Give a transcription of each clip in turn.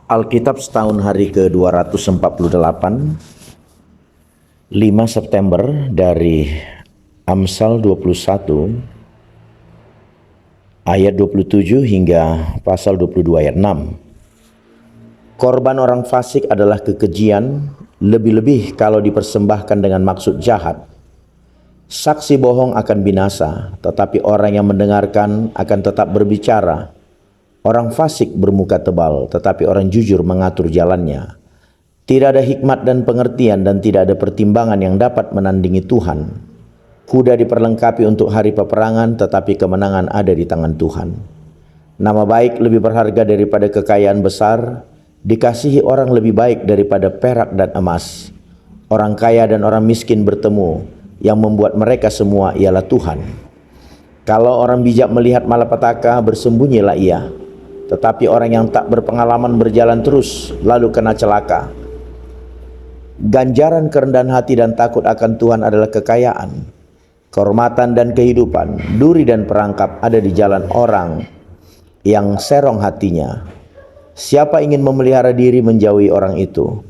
Alkitab setahun hari ke-248, 5 September dari Amsal 21 ayat 27 hingga pasal 22 ayat 6. Korban orang fasik adalah kekejian, lebih-lebih kalau dipersembahkan dengan maksud jahat. Saksi bohong akan binasa, tetapi orang yang mendengarkan akan tetap berbicara. Orang fasik bermuka tebal, tetapi orang jujur mengatur jalannya. Tidak ada hikmat dan pengertian dan tidak ada pertimbangan yang dapat menandingi Tuhan. Kuda diperlengkapi untuk hari peperangan, tetapi kemenangan ada di tangan Tuhan. Nama baik lebih berharga daripada kekayaan besar, dikasihi orang lebih baik daripada perak dan emas. Orang kaya dan orang miskin bertemu, yang membuat mereka semua ialah Tuhan. Kalau orang bijak melihat malapetaka, bersembunyilah ia. Tetapi orang yang tak berpengalaman berjalan terus, lalu kena celaka. Ganjaran kerendahan hati dan takut akan Tuhan adalah kekayaan. Kehormatan dan kehidupan, duri dan perangkap ada di jalan orang yang serong hatinya. Siapa ingin memelihara diri menjauhi orang itu.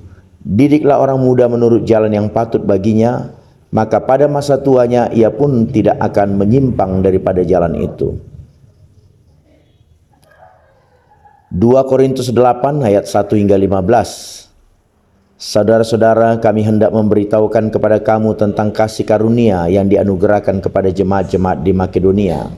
Didiklah orang muda menurut jalan yang patut baginya, maka pada masa tuanya ia pun tidak akan menyimpang daripada jalan itu. 2 Korintus 8 ayat 1 hingga 15. Saudara-saudara, kami hendak memberitahukan kepada kamu tentang kasih karunia yang dianugerahkan kepada jemaat-jemaat di Makedonia.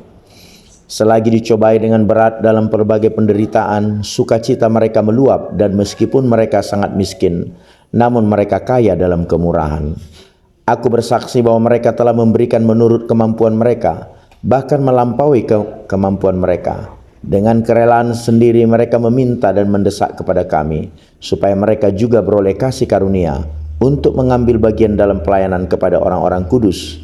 Selagi dicobai dengan berat dalam berbagai penderitaan, sukacita mereka meluap, dan meskipun mereka sangat miskin, namun mereka kaya dalam kemurahan. Aku bersaksi bahwa mereka telah memberikan menurut kemampuan mereka, bahkan melampaui kemampuan mereka. Dengan kerelaan sendiri mereka meminta dan mendesak kepada kami, supaya mereka juga beroleh kasih karunia untuk mengambil bagian dalam pelayanan kepada orang-orang kudus.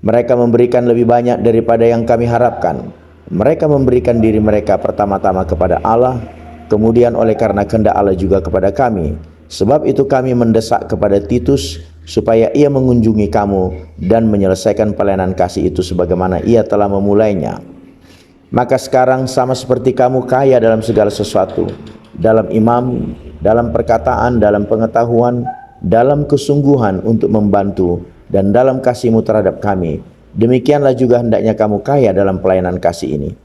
Mereka memberikan lebih banyak daripada yang kami harapkan. Mereka memberikan diri mereka pertama-tama kepada Allah, kemudian oleh karena kehendak Allah juga kepada kami. Sebab itu kami mendesak kepada Titus, supaya ia mengunjungi kamu dan menyelesaikan pelayanan kasih itu sebagaimana ia telah memulainya. Maka sekarang sama seperti kamu kaya dalam segala sesuatu, dalam iman, dalam perkataan, dalam pengetahuan, dalam kesungguhan untuk membantu, dan dalam kasihmu terhadap kami, demikianlah juga hendaknya kamu kaya dalam pelayanan kasih ini.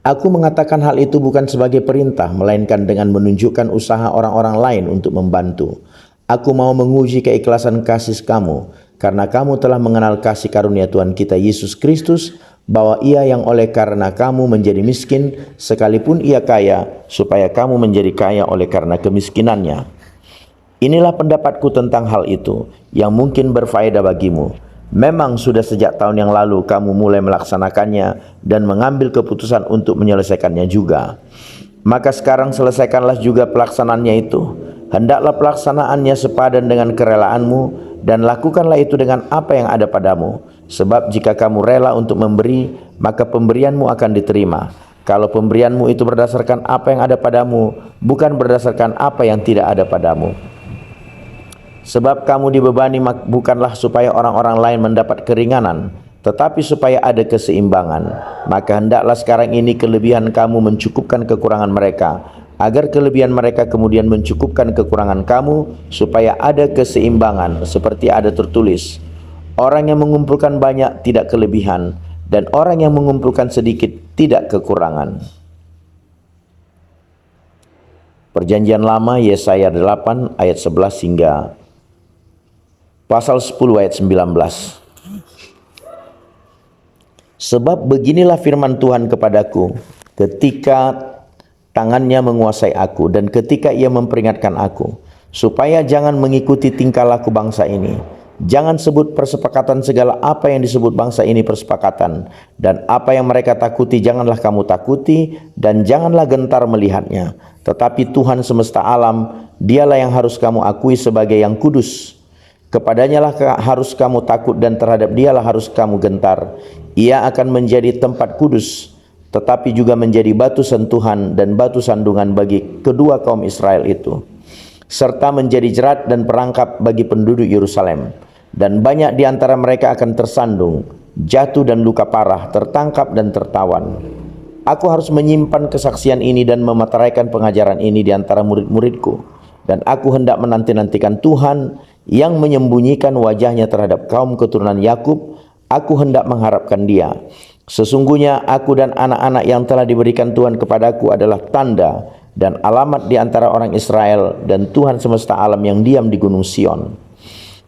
Aku mengatakan hal itu bukan sebagai perintah, melainkan dengan menunjukkan usaha orang-orang lain untuk membantu. Aku mau menguji keikhlasan kasih kamu, karena kamu telah mengenal kasih karunia Tuhan kita Yesus Kristus, bahwa ia yang oleh karena kamu menjadi miskin, sekalipun ia kaya, supaya kamu menjadi kaya oleh karena kemiskinannya. Inilah pendapatku tentang hal itu, yang mungkin berfaedah bagimu. Memang sudah sejak tahun yang lalu kamu mulai melaksanakannya dan mengambil keputusan untuk menyelesaikannya juga. Maka sekarang selesaikanlah juga pelaksanaannya itu. Hendaklah pelaksanaannya sepadan dengan kerelaanmu, dan lakukanlah itu dengan apa yang ada padamu. Sebab jika kamu rela untuk memberi, maka pemberianmu akan diterima. Kalau pemberianmu itu berdasarkan apa yang ada padamu, bukan berdasarkan apa yang tidak ada padamu. Sebab kamu dibebani bukanlah supaya orang-orang lain mendapat keringanan, tetapi supaya ada keseimbangan. Maka hendaklah sekarang ini kelebihan kamu mencukupkan kekurangan mereka, agar kelebihan mereka kemudian mencukupkan kekurangan kamu, supaya ada keseimbangan, seperti ada tertulis, orang yang mengumpulkan banyak tidak kelebihan, dan orang yang mengumpulkan sedikit tidak kekurangan. Perjanjian Lama, Yesaya 8 ayat 11 hingga pasal 10 ayat 19. Sebab beginilah firman Tuhan kepadaku, ketika tangannya menguasai aku, dan ketika ia memperingatkan aku, supaya jangan mengikuti tingkah laku bangsa ini. Jangan sebut persepakatan segala apa yang disebut bangsa ini persepakatan, dan apa yang mereka takuti janganlah kamu takuti, dan janganlah gentar melihatnya. Tetapi Tuhan semesta alam, dialah yang harus kamu akui sebagai yang kudus. Kepadanya lah harus kamu takut, dan terhadap dialah harus kamu gentar. Ia akan menjadi tempat kudus, tetapi juga menjadi batu sentuhan dan batu sandungan bagi kedua kaum Israel itu, serta menjadi jerat dan perangkap bagi penduduk Yerusalem. Dan banyak di antara mereka akan tersandung, jatuh dan luka parah, tertangkap dan tertawan. Aku harus menyimpan kesaksian ini dan memeteraikan pengajaran ini di antara murid-muridku. Dan aku hendak menanti-nantikan Tuhan yang menyembunyikan wajahnya terhadap kaum keturunan Yakub. Aku hendak mengharapkan Dia. Sesungguhnya aku dan anak-anak yang telah diberikan Tuhan kepadaku adalah tanda dan alamat di antara orang Israel dan Tuhan semesta alam yang diam di gunung Sion.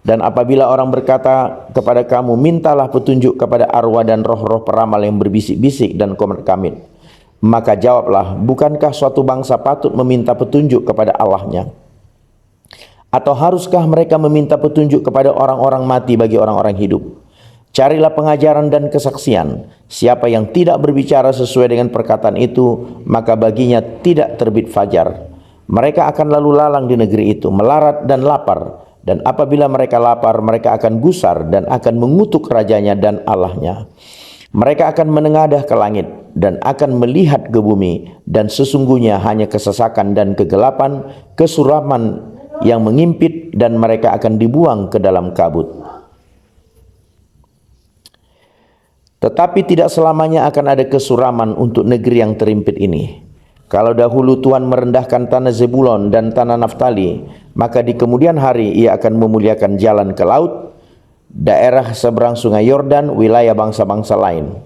Dan apabila orang berkata kepada kamu, mintalah petunjuk kepada arwah dan roh-roh peramal yang berbisik-bisik dan komat-kamit, maka jawablah, bukankah suatu bangsa patut meminta petunjuk kepada Allahnya? Atau haruskah mereka meminta petunjuk kepada orang-orang mati bagi orang-orang hidup? Carilah pengajaran dan kesaksian. Siapa yang tidak berbicara sesuai dengan perkataan itu, maka baginya tidak terbit fajar. Mereka akan lalu lalang di negeri itu, melarat dan lapar. Dan apabila mereka lapar, mereka akan gusar dan akan mengutuk rajanya dan Allahnya. Mereka akan menengadah ke langit dan akan melihat ke bumi. Dan sesungguhnya hanya kesesakan dan kegelapan, kesuraman yang mengimpit, dan mereka akan dibuang ke dalam kabut. Tetapi tidak selamanya akan ada kesuraman untuk negeri yang terimpit ini. Kalau dahulu Tuhan merendahkan tanah Zebulon dan tanah Naftali, maka di kemudian hari Ia akan memuliakan jalan ke laut, daerah seberang sungai Yordan, wilayah bangsa-bangsa lain.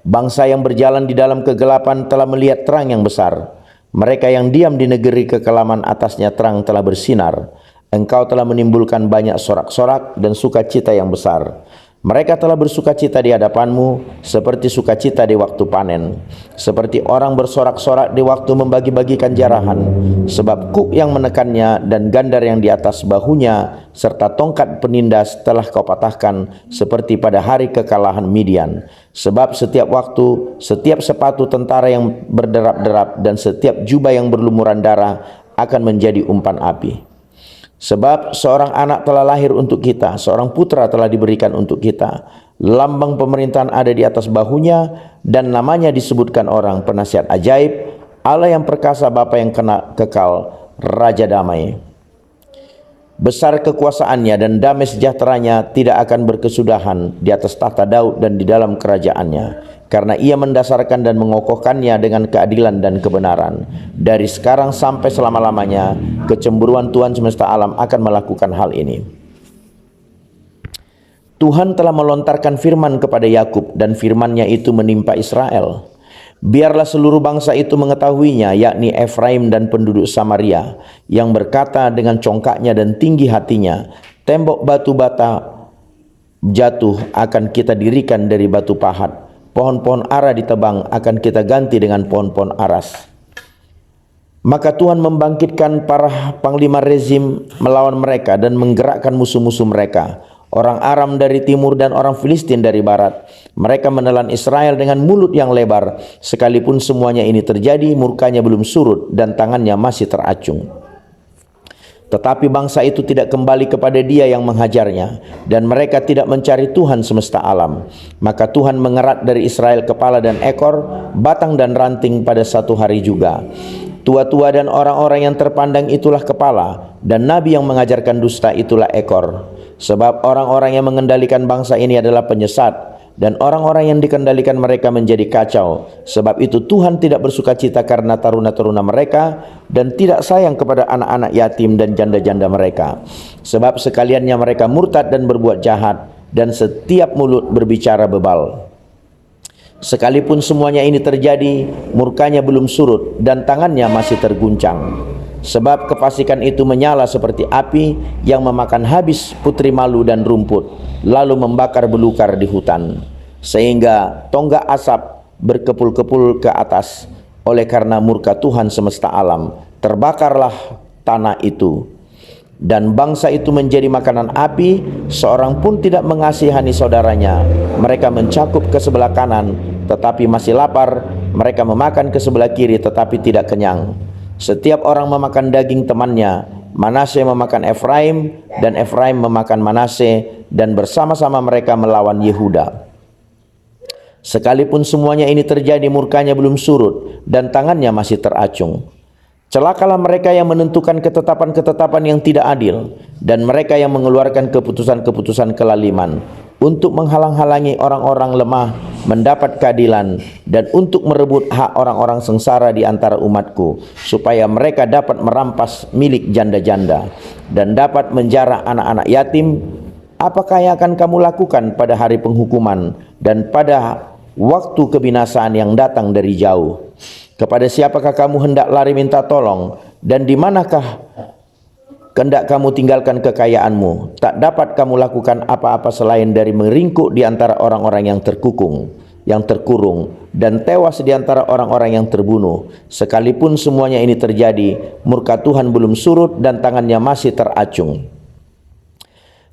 Bangsa yang berjalan di dalam kegelapan telah melihat terang yang besar. Mereka yang diam di negeri kekelaman atasnya terang telah bersinar. Engkau telah menimbulkan banyak sorak-sorak dan sukacita yang besar. Mereka telah bersukacita di hadapanmu seperti sukacita di waktu panen, seperti orang bersorak-sorak di waktu membagi-bagikan jarahan, sebab kuk yang menekannya dan gandar yang di atas bahunya serta tongkat penindas telah kau patahkan seperti pada hari kekalahan Midian. Sebab setiap waktu, setiap sepatu tentara yang berderap-derap dan setiap jubah yang berlumuran darah akan menjadi umpan api. Sebab seorang anak telah lahir untuk kita, seorang putra telah diberikan untuk kita. Lambang pemerintahan ada di atas bahunya, dan namanya disebutkan orang penasihat ajaib, Allah yang perkasa, Bapa yang kekal, Raja damai. Besar kekuasaannya dan damai sejahteranya tidak akan berkesudahan di atas tahta Daud dan di dalam kerajaannya. Karena Ia mendasarkan dan mengokohkannya dengan keadilan dan kebenaran. Dari sekarang sampai selama-lamanya, kecemburuan Tuhan semesta alam akan melakukan hal ini. Tuhan telah melontarkan firman kepada Yakub, dan firman-Nya itu menimpa Israel. Biarlah seluruh bangsa itu mengetahuinya, yakni Efraim dan penduduk Samaria, yang berkata dengan congkaknya dan tinggi hatinya, tembok batu bata jatuh akan kita dirikan dari batu pahat. Pohon-pohon ara ditebang akan kita ganti dengan pohon-pohon aras. Maka Tuhan membangkitkan para panglima rezim melawan mereka dan menggerakkan musuh-musuh mereka, orang Aram dari timur dan orang Filistin dari barat. Mereka menelan Israel dengan mulut yang lebar. Sekalipun semuanya ini terjadi, murkanya belum surut dan tangannya masih teracung. Tetapi bangsa itu tidak kembali kepada Dia yang menghajarnya, dan mereka tidak mencari Tuhan semesta alam. Maka Tuhan mengerat dari Israel kepala dan ekor, batang dan ranting pada satu hari juga. Tua-tua dan orang-orang yang terpandang itulah kepala, dan nabi yang mengajarkan dusta itulah ekor. Sebab orang-orang yang mengendalikan bangsa ini adalah penyesat, dan orang-orang yang dikendalikan mereka menjadi kacau. Sebab itu Tuhan tidak bersukacita karena taruna-taruna mereka, dan tidak sayang kepada anak-anak yatim dan janda-janda mereka. Sebab sekaliannya mereka murtad dan berbuat jahat, dan setiap mulut berbicara bebal. Sekalipun semuanya ini terjadi, murkanya belum surut, dan tangannya masih terguncang. Sebab kefasikan itu menyala seperti api yang memakan habis putri malu dan rumput, lalu membakar belukar di hutan, sehingga tonggak asap berkepul-kepul ke atas. Oleh karena murka Tuhan semesta alam, terbakarlah tanah itu, dan bangsa itu menjadi makanan api. Seorang pun tidak mengasihani saudaranya. Mereka mencakup ke sebelah kanan tetapi masih lapar, mereka memakan ke sebelah kiri tetapi tidak kenyang. Setiap orang memakan daging temannya. Manase memakan Efraim, dan Efraim memakan Manase, dan bersama-sama mereka melawan Yehuda. Sekalipun semuanya ini terjadi, murkanya belum surut, dan tangannya masih teracung. Celakalah mereka yang menentukan ketetapan-ketetapan yang tidak adil, dan mereka yang mengeluarkan keputusan-keputusan kelaliman. untuk menghalang-halangi orang-orang lemah mendapat keadilan, dan untuk merebut hak orang-orang sengsara di antara umatku, supaya mereka dapat merampas milik janda-janda dan dapat menjara anak-anak yatim. Apakah yang akan kamu lakukan pada hari penghukuman dan pada waktu kebinasaan yang datang dari jauh? Kepada siapakah kamu hendak lari minta tolong, dan di manakah hendak kamu tinggalkan kekayaanmu? Tak dapat kamu lakukan apa-apa selain dari meringkuk di antara orang-orang yang terkurung, dan tewas di antara orang-orang yang terbunuh. Sekalipun semuanya ini terjadi, murka Tuhan belum surut dan tangannya masih teracung.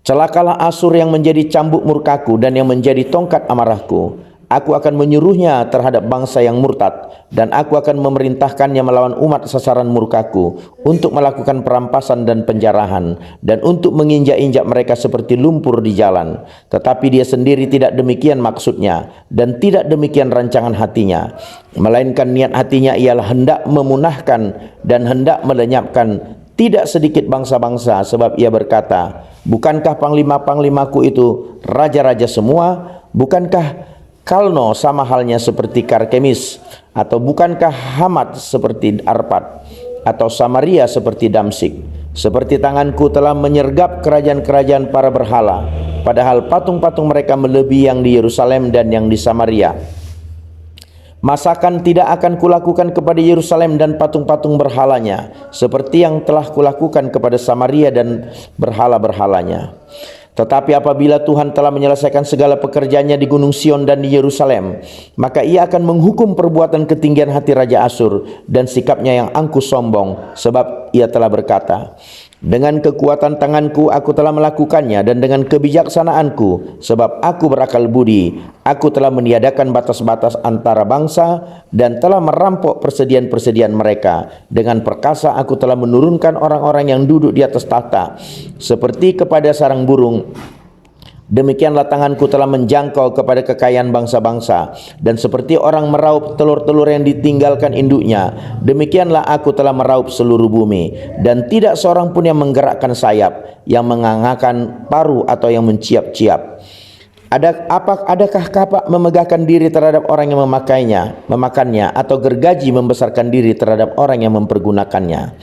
Celakalah Asyur yang menjadi cambuk murkaku dan yang menjadi tongkat amarahku. Aku akan menyuruhnya terhadap bangsa yang murtad, dan aku akan memerintahkannya melawan umat sasaran murkaku, untuk melakukan perampasan dan penjarahan, dan untuk menginjak-injak mereka seperti lumpur di jalan. Tetapi dia sendiri tidak demikian maksudnya, dan tidak demikian rancangan hatinya, melainkan niat hatinya ialah hendak memunahkan dan hendak melenyapkan tidak sedikit bangsa-bangsa. Sebab ia berkata, bukankah panglima-panglimaku itu raja-raja semua? Bukankah Kalno sama halnya seperti Karkemis? Atau bukankah Hamat seperti Arpad? Atau Samaria seperti Damsik? Seperti tanganku telah menyergap kerajaan-kerajaan para berhala, padahal patung-patung mereka melebihi yang di Yerusalem dan yang di Samaria. Masakan tidak akan kulakukan kepada Yerusalem dan patung-patung berhalanya, seperti yang telah kulakukan kepada Samaria dan berhala-berhalanya. Tetapi apabila Tuhan telah menyelesaikan segala pekerjaannya di Gunung Sion dan di Yerusalem, maka ia akan menghukum perbuatan ketinggian hati Raja Asyur dan sikapnya yang angkuh sombong, sebab ia telah berkata, dengan kekuatan tanganku aku telah melakukannya, dan dengan kebijaksanaanku, sebab aku berakal budi, aku telah meniadakan batas-batas antara bangsa dan telah merampok persediaan-persediaan mereka. Dengan perkasa aku telah menurunkan orang-orang yang duduk di atas tahta seperti kepada sarang burung. Demikianlah tanganku telah menjangkau kepada kekayaan bangsa-bangsa, dan seperti orang meraup telur-telur yang ditinggalkan induknya, demikianlah aku telah meraup seluruh bumi, dan tidak seorang pun yang menggerakkan sayap, yang mengangakkan paruh atau yang menciap-ciap. Adakah kapak memegahkan diri terhadap orang yang memakannya, atau gergaji membesarkan diri terhadap orang yang mempergunakannya?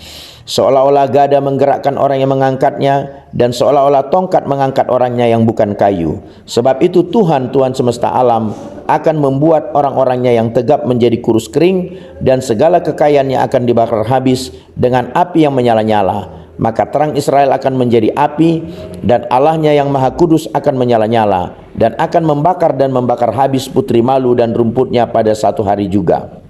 Seolah-olah gada menggerakkan orang yang mengangkatnya, dan seolah-olah tongkat mengangkat orangnya yang bukan kayu. Sebab itu Tuhan semesta alam akan membuat orang-orangnya yang tegap menjadi kurus kering, dan segala kekayaannya akan dibakar habis dengan api yang menyala-nyala. Maka terang Israel akan menjadi api, dan Allahnya yang Maha Kudus akan menyala-nyala, dan akan membakar dan membakar habis putri malu dan rumputnya pada satu hari juga.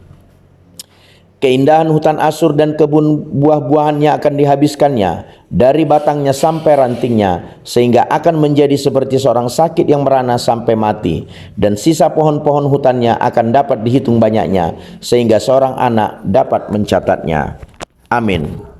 Keindahan hutan Asyur dan kebun buah-buahannya akan dihabiskannya, dari batangnya sampai rantingnya, sehingga akan menjadi seperti seorang sakit yang merana sampai mati. Dan sisa pohon-pohon hutannya akan dapat dihitung banyaknya, sehingga seorang anak dapat mencatatnya. Amin.